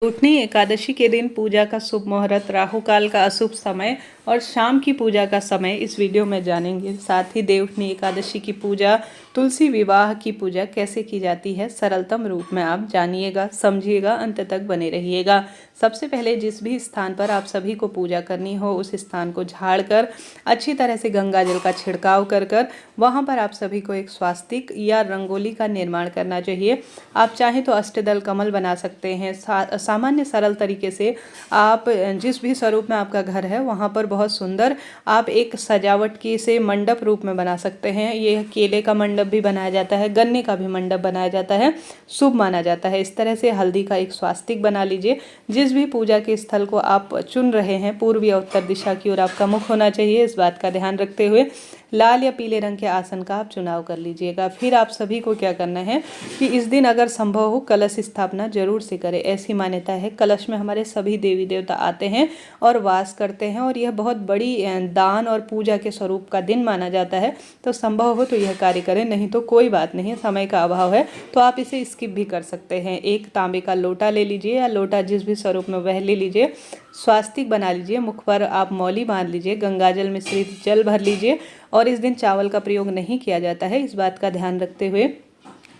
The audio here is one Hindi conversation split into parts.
देवउठनी एकादशी के दिन पूजा का शुभ मुहूर्त, राहु काल का अशुभ समय और शाम की पूजा का समय इस वीडियो में जानेंगे। साथ ही देवउठनी एकादशी की पूजा, तुलसी विवाह की पूजा कैसे की जाती है सरलतम रूप में आप जानिएगा, समझिएगा, अंत तक बने रहिएगा। सबसे पहले जिस भी स्थान पर आप सभी को पूजा करनी हो उस स्थान को झाड़ कर अच्छी तरह से गंगा जल का छिड़काव कर वहाँ पर आप सभी को एक स्वास्तिक या रंगोली का निर्माण करना चाहिए। आप चाहें तो अष्टदल कमल बना सकते हैं। सामान्य सरल तरीके से आप जिस भी स्वरूप में आपका घर है वहाँ पर बहुत सुंदर आप एक सजावट की से मंडप रूप में बना सकते हैं। ये केले का मंडप भी बनाया जाता है, गन्ने का भी मंडप बनाया जाता है, शुभ माना जाता है। इस तरह से हल्दी का एक स्वास्तिक बना लीजिए। जिस भी पूजा के स्थल को आप चुन रहे हैं पूर्व या उत्तर दिशा की ओर आपका मुख होना चाहिए। इस बात का ध्यान रखते हुए लाल या पीले रंग के आसन का आप चुनाव कर लीजिएगा। फिर आप सभी को क्या करना है कि इस दिन अगर संभव हो कलश स्थापना जरूर से करें। ऐसी मान्यता है कलश में हमारे सभी देवी देवता आते हैं और वास करते हैं और यह बहुत बड़ी दान और पूजा के स्वरूप का दिन माना जाता है। तो संभव हो तो यह कार्य करें, नहीं तो कोई बात नहीं, समय का अभाव है तो आप इसे स्किप भी कर सकते हैं। एक तांबे का लोटा ले लीजिए या लोटा जिस भी स्वरूप में वह ले लीजिए। स्वास्तिक बना लीजिए, मुख पर आप मौली बांध लीजिए, गंगाजल मिश्रित जल भर लीजिए। और इस दिन चावल का प्रयोग नहीं किया जाता है, इस बात का ध्यान रखते हुए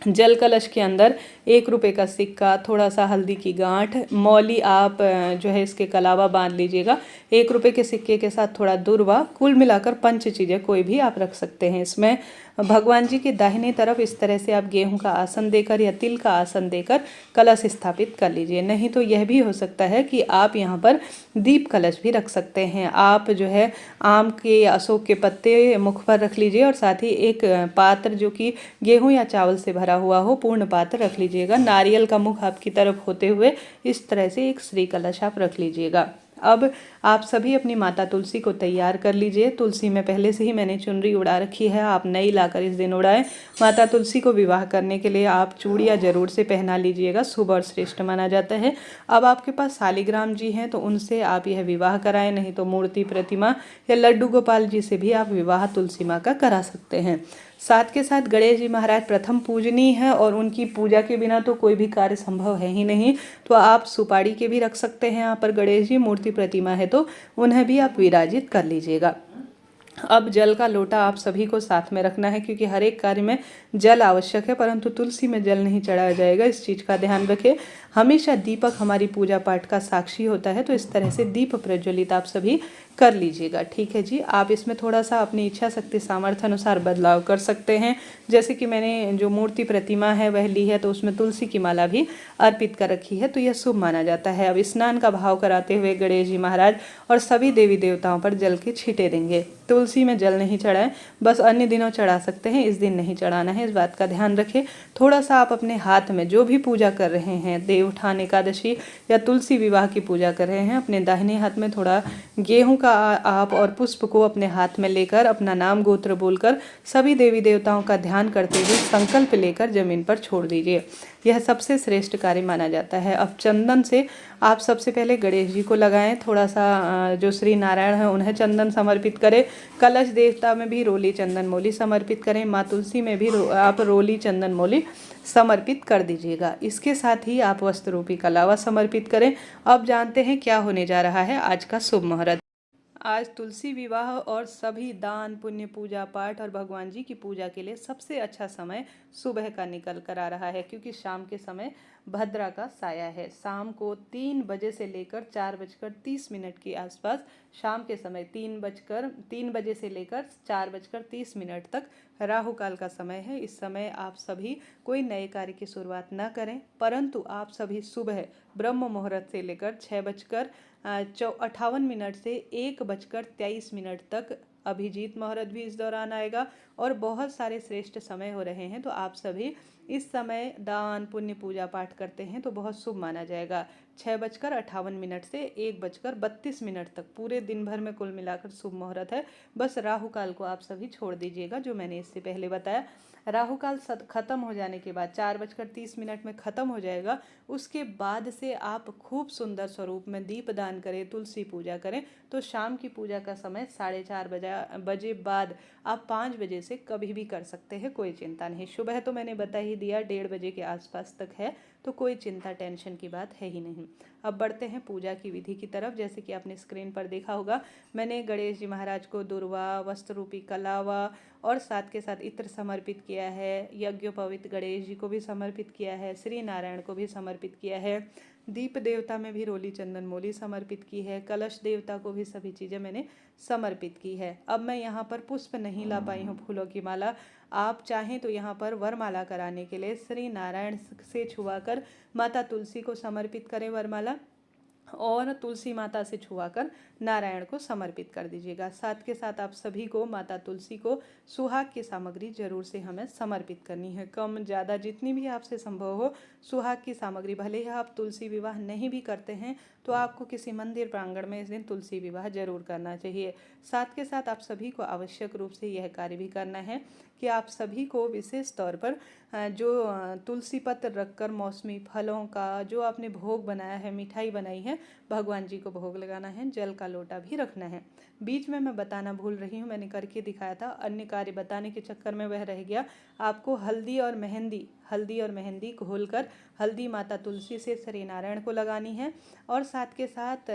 जल कलश के अंदर 1 रुपये का सिक्का, थोड़ा सा हल्दी की गांठ, मौली आप जो है इसके कलावा बांध लीजिएगा। 1 रुपये के सिक्के के साथ थोड़ा दूर्वा, कुल मिलाकर 5 चीज़ें कोई भी आप रख सकते हैं इसमें। भगवान जी की दाहिनी तरफ इस तरह से आप गेहूं का आसन देकर या तिल का आसन देकर कलश स्थापित कर लीजिए। नहीं तो यह भी हो सकता है कि आप यहाँ पर दीप कलश भी रख सकते हैं। आप जो है आम के या अशोक के पत्ते मुख पर रख लीजिए और साथ ही एक पात्र जो कि गेहूं या चावल से भरा हुआ हो, पूर्ण पात्र रख लीजिएगा। नारियल का मुख आपकी तरफ होते हुए इस तरह से एक श्री कलश आप रख लीजिएगा। अब आप सभी अपनी माता तुलसी को तैयार कर लीजिए। तुलसी में पहले से ही मैंने चुनरी उड़ा रखी है, आप नई लाकर इस दिन उड़ाएं। माता तुलसी को विवाह करने के लिए आप चूड़ियाँ जरूर से पहना लीजिएगा, शुभ और श्रेष्ठ माना जाता है। अब आपके पास शालिग्राम जी हैं तो उनसे आप यह विवाह कराएं, नहीं तो मूर्ति, प्रतिमा या लड्डू गोपाल जी से भी आप विवाह तुलसी माँ का करा सकते हैं। साथ के साथ गणेश जी महाराज प्रथम पूजनीय है और उनकी पूजा के बिना तो कोई भी कार्य संभव है ही नहीं। तो आप सुपारी के भी रख सकते हैं यहाँ पर गणेश जी, मूर्ति प्रतिमा है तो उन्हें भी आप विराजित कर लीजिएगा। अब जल का लोटा आप सभी को साथ में रखना है क्योंकि हर एक कार्य में जल आवश्यक है, परंतु तुलसी में जल नहीं चढ़ाया जाएगा, इस चीज़ का ध्यान रखें। हमेशा दीपक हमारी पूजा पाठ का साक्षी होता है तो इस तरह से दीप प्रज्वलित आप सभी कर लीजिएगा। ठीक है जी, आप इसमें थोड़ा सा अपनी इच्छा शक्ति सामर्थ्य अनुसार बदलाव कर सकते हैं। जैसे कि मैंने जो मूर्ति प्रतिमा है वह ली है तो उसमें तुलसी की माला भी अर्पित कर रखी है तो यह शुभ माना जाता है। अब स्नान का भाव कराते हुए गणेश जी महाराज और सभी देवी देवताओं पर जल के छींटे देंगे। तुलसी में जल नहीं चढ़ाएं, बस अन्य दिनों चढ़ा सकते हैं, इस दिन नहीं चढ़ाना है, इस बात का ध्यान रखें। थोड़ा सा आप अपने हाथ में जो भी पूजा कर रहे हैं, देवउठान एकादशी या तुलसी विवाह की पूजा कर रहे हैं, अपने दाहिने हाथ में थोड़ा गेहूं का आप और पुष्प को अपने हाथ में लेकर अपना नाम गोत्र बोलकर सभी देवी देवताओं का ध्यान करते हुए संकल्प लेकर जमीन पर छोड़ दीजिए। यह सबसे श्रेष्ठ कार्य माना जाता है। अब चंदन से आप सबसे पहले गणेश जी को लगाएं, थोड़ा सा जो श्री नारायण है उन्हें चंदन समर्पित करें। कलश देवता में भी रोली चंदन मोली समर्पित करें, माँ तुलसी में भी आप रोली चंदन मोली समर्पित कर दीजिएगा। इसके साथ ही आप वस्त्र रूपी कलावा समर्पित करें। अब जानते हैं क्या होने जा रहा है आज का शुभ मुहूर्त। आज तुलसी विवाह और सभी दान पुण्य पूजा पाठ और भगवान जी की पूजा के लिए सबसे अच्छा समय सुबह का निकल कर आ रहा है क्योंकि शाम के समय भद्रा का साया है। शाम को 3 बजे से लेकर 4:30 के आसपास शाम के समय 3 बजे से लेकर 4:30 तक राहु काल का समय है। इस समय आप सभी कोई नए कार्य की शुरुआत न करें, परंतु आप सभी सुबह ब्रह्म मुहूर्त से लेकर 6:58 से 1:23 तक अभिजीत मुहूर्त भी इस दौरान आएगा और बहुत सारे श्रेष्ठ समय हो रहे हैं। तो आप सभी इस समय दान पुण्य पूजा पाठ करते हैं तो बहुत शुभ माना जाएगा। 6:58 से 1:32 तक पूरे दिन भर में कुल मिलाकर शुभ मुहूर्त है। बस राहु काल को आप सभी छोड़ दीजिएगा जो मैंने इससे पहले बताया। राहु काल खत्म हो जाने के बाद 4:30 में ख़त्म हो जाएगा। उसके बाद से आप खूब सुंदर स्वरूप में दीप दान करें, तुलसी पूजा करें तो शाम की पूजा का समय 4:30 बजे बाद आप 5 बजे से कभी भी कर सकते हैं, कोई चिंता नहीं। सुबह तो मैंने बता ही दिया 1:30 बजे के आसपास तक है, तो कोई चिंता टेंशन की बात है ही नहीं। अब बढ़ते हैं पूजा की विधि की तरफ। जैसे कि आपने स्क्रीन पर देखा होगा, मैंने गणेश जी महाराज को दुर्वा, वस्त्र रूपी कलावा और साथ के साथ इत्र समर्पित किया है। यज्ञोपवीत गणेश जी को भी समर्पित किया है, श्री नारायण को भी समर्पित किया है, दीप देवता में भी रोली चंदन मोली समर्पित की है, कलश देवता को भी सभी चीज़ें मैंने समर्पित की है। अब मैं यहाँ पर पुष्प नहीं ला पाई हूँ, फूलों की माला। आप चाहें तो यहाँ पर वरमाला कराने के लिए श्री नारायण से छुआकर माता तुलसी को समर्पित करें वरमाला, और तुलसी माता से छुआकर नारायण को समर्पित कर दीजिएगा। साथ के साथ आप सभी को माता तुलसी को सुहाग की सामग्री जरूर से हमें समर्पित करनी है। कम ज़्यादा जितनी भी आपसे संभव हो सुहाग की सामग्री, भले ही आप तुलसी विवाह नहीं भी करते हैं तो आपको किसी मंदिर प्रांगण में इस दिन तुलसी विवाह जरूर करना चाहिए। साथ के साथ आप सभी को आवश्यक रूप से यह कार्य भी करना है कि आप सभी को विशेष तौर पर जो तुलसी पत्र रखकर मौसमी फलों का जो आपने भोग बनाया है, मिठाई बनाई है, भगवान जी को भोग लगाना है। जल का लोटा भी रखना है। बीच में मैं बताना भूल रही हूँ, मैंने करके दिखाया था, अन्य कार्य बताने के चक्कर में वह रह गया। आपको हल्दी और मेहंदी घोलकर हल्दी माता तुलसी से श्री नारायण को लगानी है, और साथ के साथ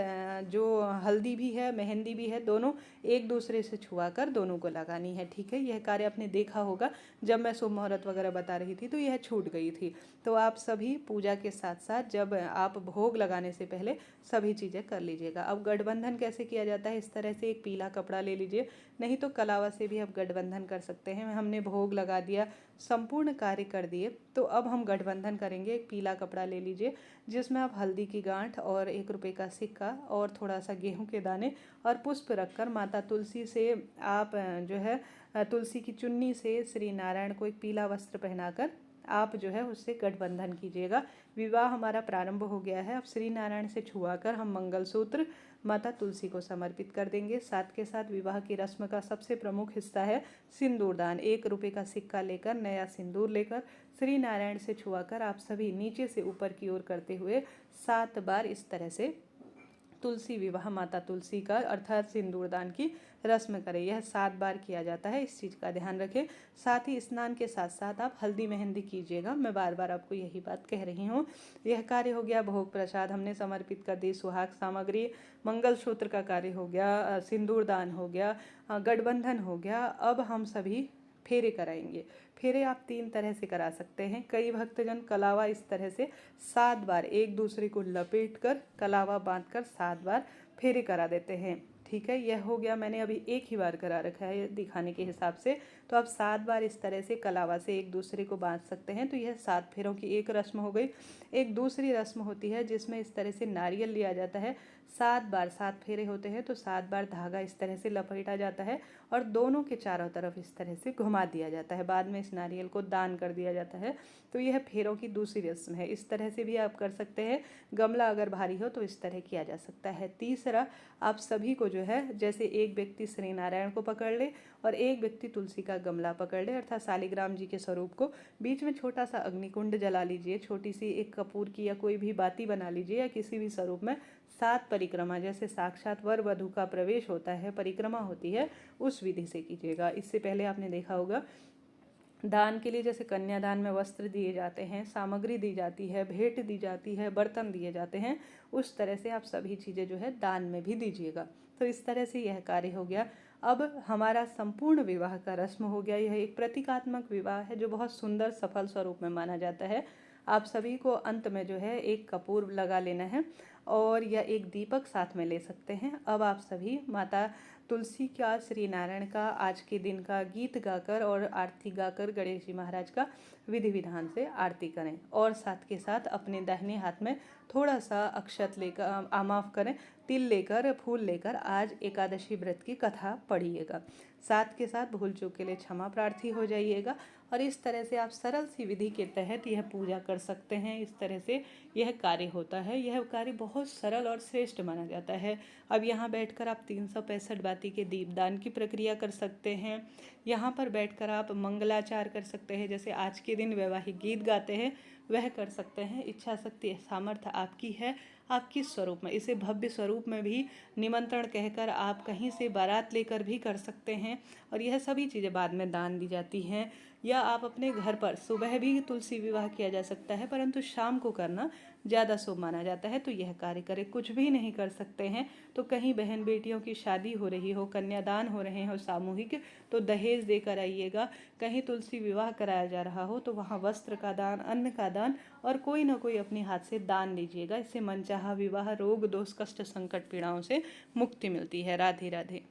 जो हल्दी भी है मेहंदी भी है, दोनों एक दूसरे से छुआकर दोनों को लगानी है। ठीक है, यह कार्य आपने देखा होगा जब मैं शुभ मुहूर्त वगैरह बता रही थी तो यह छूट गई थी। तो आप सभी पूजा के साथ साथ जब आप भोग लगाने से पहले सभी चीज़ें कर लीजिएगा। अब गठबंधन कैसे किया जाता है, इस तरह से एक पीला कपड़ा ले लीजिए, नहीं तो कलावा से भी आप गठबंधन कर सकते हैं। हमने भोग लगा दिया, संपूर्ण कार्य कर दिए, तो अब हम गठबंधन करेंगे। एक पीला कपड़ा ले लीजिए जिसमें आप हल्दी की गांठ और 1 रुपये का सिक्का और थोड़ा सा गेहूं के दाने और पुष्प रखकर माता तुलसी से आप जो है तुलसी की चुन्नी से श्री नारायण को एक पीला वस्त्र पहनाकर आप जो है उससे गठबंधन कीजिएगा। विवाह हमारा प्रारंभ हो गया है। अब श्री नारायण से छुआकर हम मंगलसूत्र माता तुलसी को समर्पित कर देंगे। साथ के साथ विवाह की रस्म का सबसे प्रमुख हिस्सा है सिंदूरदान। 1 रुपये का सिक्का लेकर, नया सिंदूर लेकर श्री नारायण से छुआकर आप सभी नीचे से ऊपर की ओर करते हुए 7 बार इस तरह से तुलसी विवाह माता तुलसी का अर्थात सिंदूरदान की रस्म करें। यह 7 बार किया जाता है, इस चीज़ का ध्यान रखें। साथ ही स्नान के साथ साथ आप हल्दी मेहंदी कीजिएगा। मैं बार बार आपको यही बात कह रही हूँ। यह कार्य हो गया, भोग प्रसाद हमने समर्पित कर दी, सुहाग सामग्री, मंगलसूत्र का कार्य हो गया, सिंदूरदान हो गया, गठबंधन हो गया। अब हम सभी फेरे कराएंगे। फेरे आप 3 तरह से करा सकते हैं। कई भक्तजन कलावा इस तरह से 7 बार एक दूसरे को लपेट कर कलावा बांधकर 7 बार फेरे करा देते हैं। ठीक है, यह हो गया। मैंने अभी एक ही बार करा रखा है दिखाने के हिसाब से, तो आप 7 बार इस तरह से कलावा से एक दूसरे को बांध सकते हैं। तो यह 7 फेरों की एक रस्म हो गई। एक दूसरी रस्म होती है जिसमें इस तरह से नारियल लिया जाता है, 7 बार 7 फेरे होते हैं, तो 7 बार धागा इस तरह से लपेटा जाता है और दोनों के चारों तरफ इस तरह से घुमा दिया जाता है। बाद में इस नारियल को दान कर दिया जाता है। तो यह फेरों की दूसरी रस्म है। इस तरह से भी आप कर सकते हैं। गमला अगर भारी हो तो इस तरह किया जा सकता है। तीसरा, आप सभी को जो है, जैसे एक व्यक्ति श्री नारायण को पकड़ ले और एक व्यक्ति तुलसी का गमला पकड़ ले, अर्थात शालिग्राम जी के स्वरूप को, बीच में छोटा सा अग्निकुंड जला लीजिए, छोटी सी एक कपूर की या कोई भी बाती बना लीजिए, या किसी भी स्वरूप में 7 परिक्रमा, जैसे साक्षात वर वधू का प्रवेश होता है, परिक्रमा होती है, उस विधि से कीजिएगा। इससे पहले आपने देखा होगा दान के लिए जैसे कन्यादान में वस्त्र दिए जाते हैं, सामग्री दी जाती है, भेंट दी जाती है, बर्तन दिए जाते हैं, उस तरह से आप सभी चीज़ें जो है दान में भी दीजिएगा। तो इस तरह से यह कार्य हो गया। अब हमारा संपूर्ण विवाह का रस्म हो गया। यह एक प्रतीकात्मक विवाह है जो बहुत सुंदर सफल स्वरूप में माना जाता है। आप सभी को अंत में जो है एक कपूर लगा लेना है और या एक दीपक साथ में ले सकते हैं। अब आप सभी माता तुलसी का, श्री नारायण का आज के दिन का गीत गाकर और आरती गाकर गणेश जी महाराज का विधि विधान से आरती करें, और साथ के साथ अपने दाहिने हाथ में थोड़ा सा अक्षत लेकर, माफ़ करें, तिल लेकर, फूल लेकर आज एकादशी व्रत की कथा पढ़िएगा। साथ के साथ भूल चूक के लिए क्षमा प्रार्थी हो जाइएगा। और इस तरह से आप सरल सी विधि के तहत यह पूजा कर सकते हैं। इस तरह से यह कार्य होता है। यह कार्य बहुत सरल और श्रेष्ठ माना जाता है। अब यहाँ बैठकर आप 365 बाती के दीपदान की प्रक्रिया कर सकते हैं। यहाँ पर बैठकर आप मंगलाचार कर सकते हैं, जैसे आज के दिन वैवाहिक गीत गाते हैं वह कर सकते हैं। इच्छा शक्ति सामर्थ्य आपकी है, आप किस स्वरूप में, इसे भव्य स्वरूप में भी निमंत्रण कहकर आप कहीं से बारात लेकर भी कर सकते हैं और यह सभी चीज़ें बाद में दान दी जाती हैं। या आप अपने घर पर सुबह भी तुलसी विवाह किया जा सकता है, परंतु शाम को करना ज़्यादा शुभ माना जाता है, तो यह कार्य करें। कुछ भी नहीं कर सकते हैं तो कहीं बहन बेटियों की शादी हो रही हो, कन्यादान हो रहे हो सामूहिक, तो दहेज देकर आइएगा। कहीं तुलसी विवाह कराया जा रहा हो तो वहाँ वस्त्र का दान, अन्न का दान और कोई ना कोई अपने हाथ से दान दीजिएगा। इससे मनचाहा विवाह, रोग दोष, कष्ट, संकट, पीड़ाओं से मुक्ति मिलती है। राधे राधे।